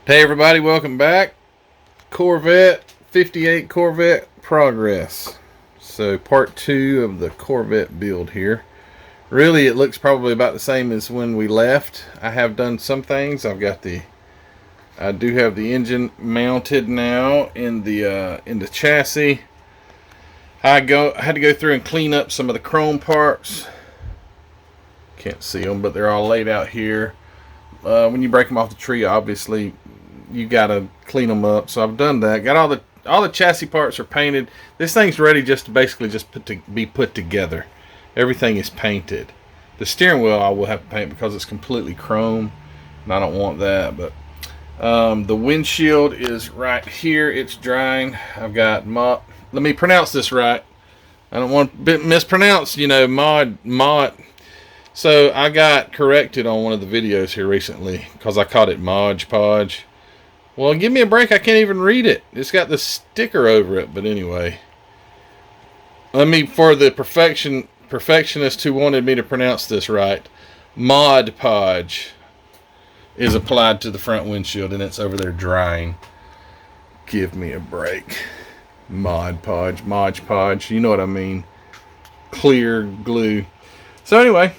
Hey everybody, welcome back. Corvette, 58 Corvette progress. So part 2 of the Corvette build here. Really it looks probably about the same as when we left. I have done some things. I do have the engine mounted now in the chassis. I had to go through and clean up some of the chrome parts. Can't see them, but they're all laid out here. When you break them off the tree, obviously you gotta clean them up. So I've done that. Got all the chassis parts are painted. This thing's ready just to basically be put together. Everything is painted. The steering wheel I will have to paint because it's completely chrome, and I don't want that. But the windshield is right here. It's drying. I've got let me pronounce this right. I don't want to mispronounce. Mod. So I got corrected on one of the videos here recently because I called it Mod Podge. Well, give me a break. I can't even read it. It's got the sticker over it. But anyway, for the perfectionist who wanted me to pronounce this right, Mod Podge is applied to the front windshield, and it's over there drying. Give me a break. Mod Podge. You know what I mean. Clear glue. So anyway,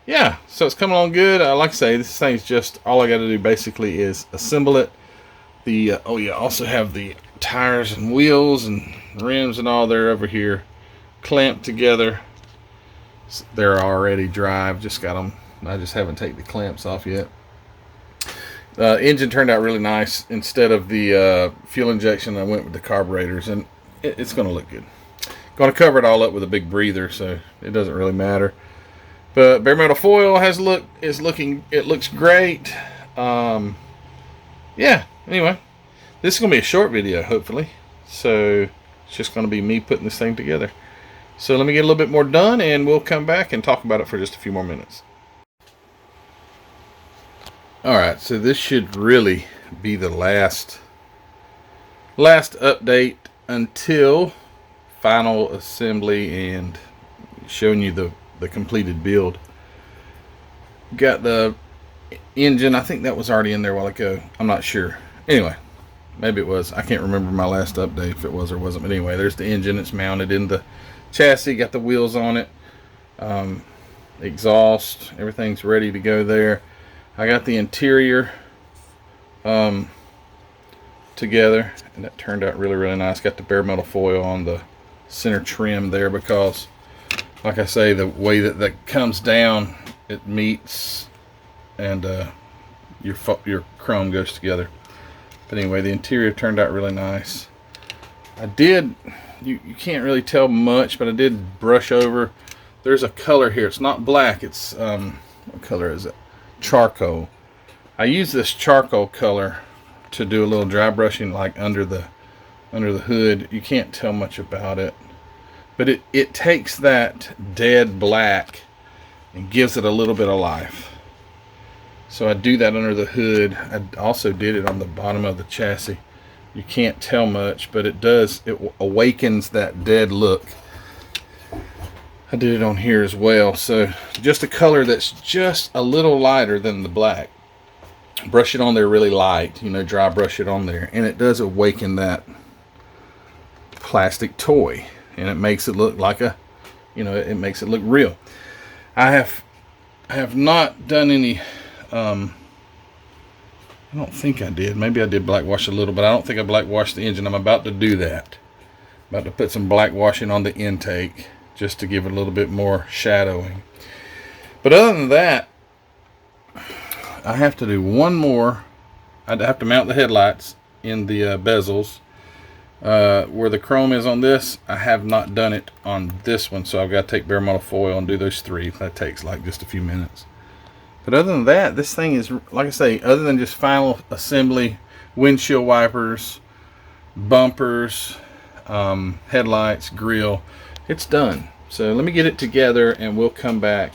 yeah, so it's coming along good. Like I say, this thing's just, all I got to do basically is assemble it. Also have the tires and wheels and rims and all there over here clamped together. They're already dry. I've just got them. I just haven't taken the clamps off yet. Engine turned out really nice. Instead of the fuel injection, I went with the carburetors, and it's going to look good. Going to cover it all up with a big breather, so it doesn't really matter. But bare metal foil it looks great. Yeah, anyway, this is going to be a short video, hopefully. So it's just going to be me putting this thing together. So let me get a little bit more done, and we'll come back and talk about it for just a few more minutes. Alright, so this should really be the last update until final assembly and showing you the completed build. Got the engine. I think that was already in there a while ago. I'm not sure. Anyway, maybe it was. I can't remember my last update if it was or wasn't. But anyway, there's the engine. It's mounted in the chassis. Got the wheels on it. Exhaust. Everything's ready to go there. I got the interior together, and that turned out really, really nice. Got the bare metal foil on the center trim there because, like I say, the way that comes down, it meets, and your chrome goes together. But anyway, the interior turned out really nice. I did, you can't really tell much, but I did brush over. There's a color here. It's not black. It's what color is it? Charcoal. I use this charcoal color to do a little dry brushing, like under the hood. You can't tell much about it. But it takes that dead black and gives it a little bit of life. So I do that under the hood. I also did it on the bottom of the chassis. You can't tell much, but it does. It awakens that dead look. I did it on here as well. So just a color that's just a little lighter than the black. Brush it on there really light. Dry brush it on there. And it does awaken that plastic toy. And it makes it look like it makes it look real. I have not done any, I don't think I did. Maybe I did black wash a little, but I don't think I black washed the engine. I'm about to do that. About to put some black washing on the intake just to give it a little bit more shadowing. But other than that, I have to do one more. I'd have to mount the headlights in the bezels. Where the chrome is on this, I have not done it on this one, so I've got to take bare metal foil and do those three. That takes like just a few minutes. But other than that, this thing is, like I say, other than just final assembly, windshield wipers, bumpers, headlights, grill, it's done. So let me get it together, and we'll come back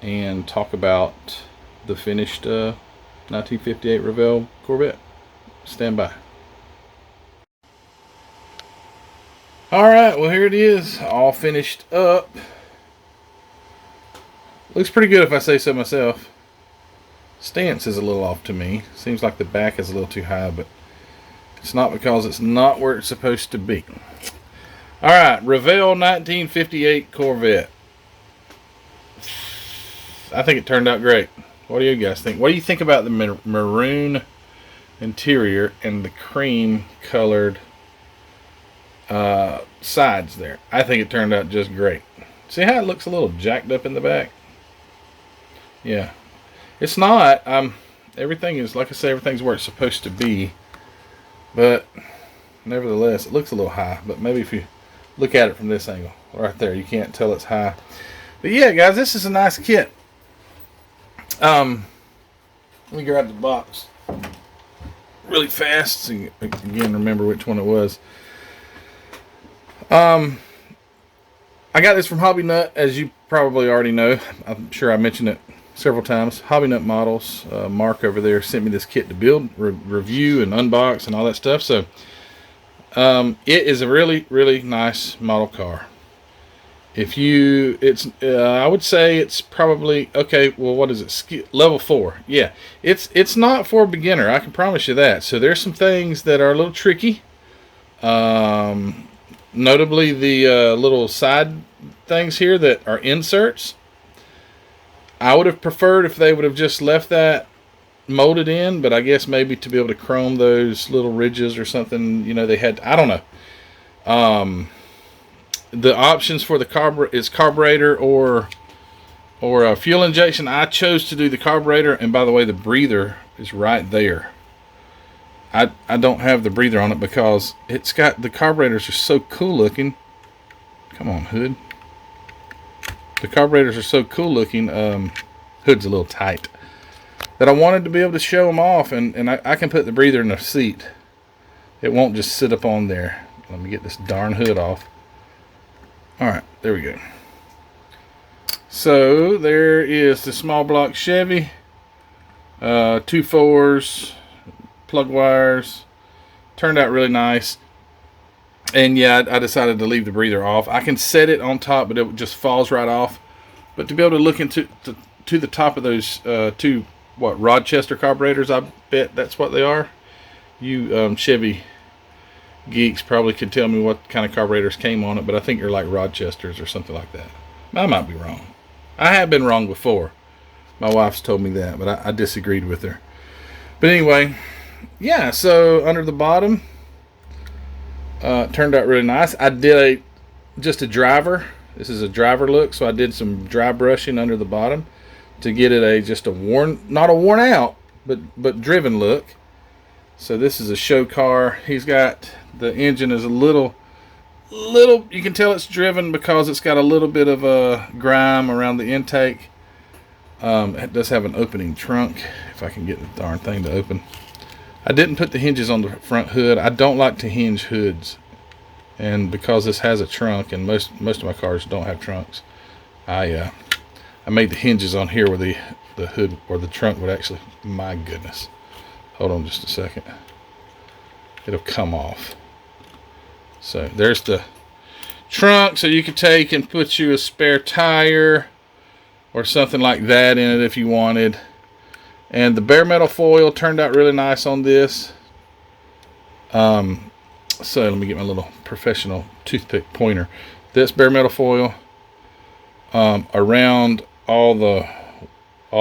and talk about the finished 1958 Revell Corvette. Stand by. Alright, well here it is, all finished up. Looks pretty good if I say so myself. stance is a little off to me. Seems like the back is a little too high, but it's not because it's not where it's supposed to be. Alright, Revell 1958 Corvette. I think it turned out great. What do you guys think? What do you think about the maroon interior and the cream colored sides there? I think it turned out just great. See how it looks a little jacked up in the back? Yeah. It's not. Everything is, like I say, everything's where it's supposed to be. But nevertheless, it looks a little high. But maybe if you look at it from this angle, right there, you can't tell it's high. But yeah, guys, this is a nice kit. Let me grab the box really fast so you again remember which one it was. I got this from Hobby Nut, as you probably already know. I'm sure I mentioned it several times. Hobby Nut Models, Mark over there sent me this kit to build, review, and unbox, and all that stuff. So it is a really, really nice model car. I would say it's probably okay. Well, what is it? Level 4. Yeah, it's not for a beginner. I can promise you that. So there's some things that are a little tricky. Notably the little side things here that are inserts. I would have preferred if they would have just left that molded in, but I guess maybe to be able to chrome those little ridges or something, you know, they had, I don't know. The options for the carburetor or fuel injection. I chose to do the carburetor, and by the way, the breather is right there. I don't have the breather on it because it's got, the carburetors are so cool looking. Come on, hood. The carburetors are so cool looking. Hood's a little tight, that I wanted to be able to show them off, and I can put the breather in the seat. It won't just sit up on there. Let me get this darn hood off. Alright, there we go. So there is the small block Chevy, 2 4s, plug wires. Turned out really nice. And yeah, I decided to leave the breather off. I can set it on top, but it just falls right off. But to be able to look into to the top of those 2 Rochester carburetors, I bet that's what they are. You Chevy geeks probably could tell me what kind of carburetors came on it, but I think they're like Rochesters or something like that. I might be wrong. I have been wrong before. My wife's told me that, but I disagreed with her. But anyway, yeah, so under the bottom, turned out really nice. I did just a driver. This is a driver look, so I did some dry brushing under the bottom to get it just a worn, not a worn out, but driven look. So this is a show car. He's got, the engine is a little, you can tell it's driven because it's got a little bit of a grime around the intake. It does have an opening trunk, if I can get the darn thing to open. I didn't put the hinges on the front hood. I don't like to hinge hoods, and because this has a trunk, and most of my cars don't have trunks, I made the hinges on here where the hood or the trunk would actually, my goodness. Hold on just a second. It'll come off. So there's the trunk, so you could take and put you a spare tire or something like that in it if you wanted. And the bare metal foil turned out really nice on this. So let me get my little professional toothpick pointer. This bare metal foil around all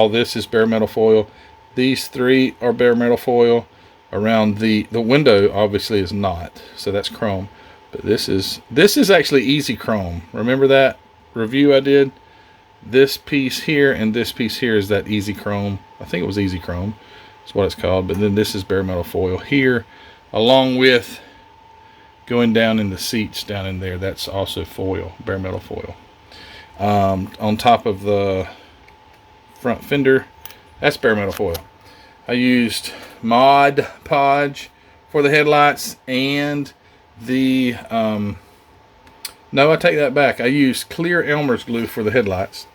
this is bare metal foil. These 3 are bare metal foil. Around the window obviously is not, so that's chrome. But this is actually easy chrome. Remember that review I did? This piece here and this piece here is that easy chrome. I think it was easy chrome. That's what it's called. But then this is bare metal foil here, along with going down in the seats down in there. That's also foil, bare metal foil. On top of the front fender, that's bare metal foil. I used Mod Podge for the headlights, and the no, I take that back. I used clear Elmer's glue for the headlights.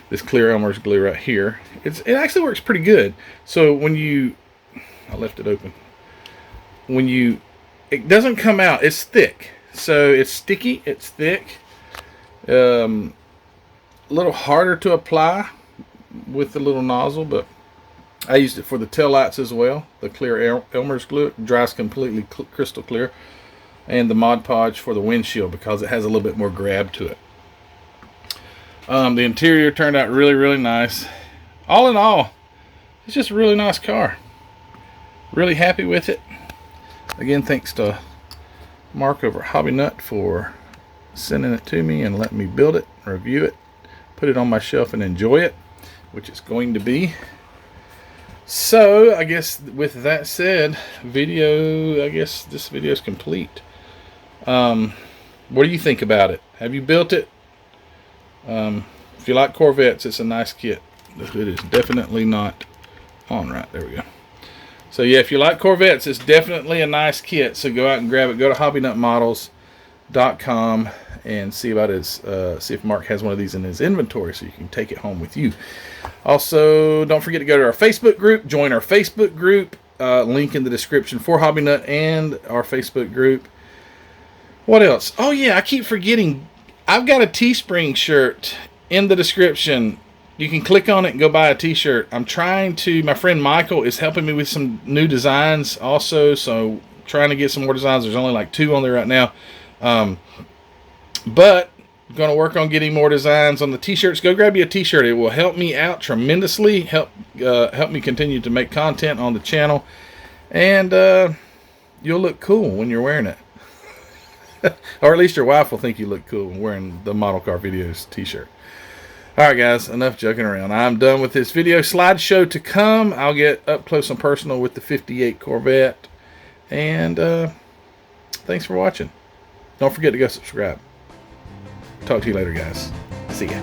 This clear Elmer's glue right here. It actually works pretty good. So when you, I left it open. It doesn't come out. It's thick, so it's sticky. It's thick. A little harder to apply with the little nozzle, but I used it for the tail lights as well. The clear Elmer's glue, it dries completely crystal clear. And the Mod Podge for the windshield because it has a little bit more grab to it. The interior turned out really, really nice. All in all, it's just a really nice car. Really happy with it. Again, thanks to Mark over at Hobby Nut for sending it to me and letting me build it, review it, put it on my shelf and enjoy it, which it's going to be. So I guess with that said, I guess this video is complete. What do you think about it? Have you built it? If you like Corvettes, it's a nice kit. It is definitely not on right. There we go. So yeah, if you like Corvettes, it's definitely a nice kit. So go out and grab it. Go to hobbynutmodels.com and see about see if Mark has one of these in his inventory so you can take it home with you. Also, don't forget to go to our Facebook group. Join our Facebook group. Link in the description for Hobby Nut and our Facebook group. What else? Oh yeah, I keep forgetting. I've got a Teespring shirt in the description. You can click on it and go buy a t-shirt. I'm trying to, my friend Michael is helping me with some new designs also, so trying to get some more designs. There's only like 2 on there right now. But going to work on getting more designs on the t-shirts. Go grab you a t-shirt. It will help me out tremendously. Help me continue to make content on the channel. And you'll look cool when you're wearing it. Or at least your wife will think you look cool wearing the Model Car Videos t-shirt. Alright guys, enough joking around. I'm done with this video. Slideshow to come. I'll get up close and personal with the 58 Corvette. And thanks for watching. Don't forget to go subscribe. Talk to you later guys. See ya.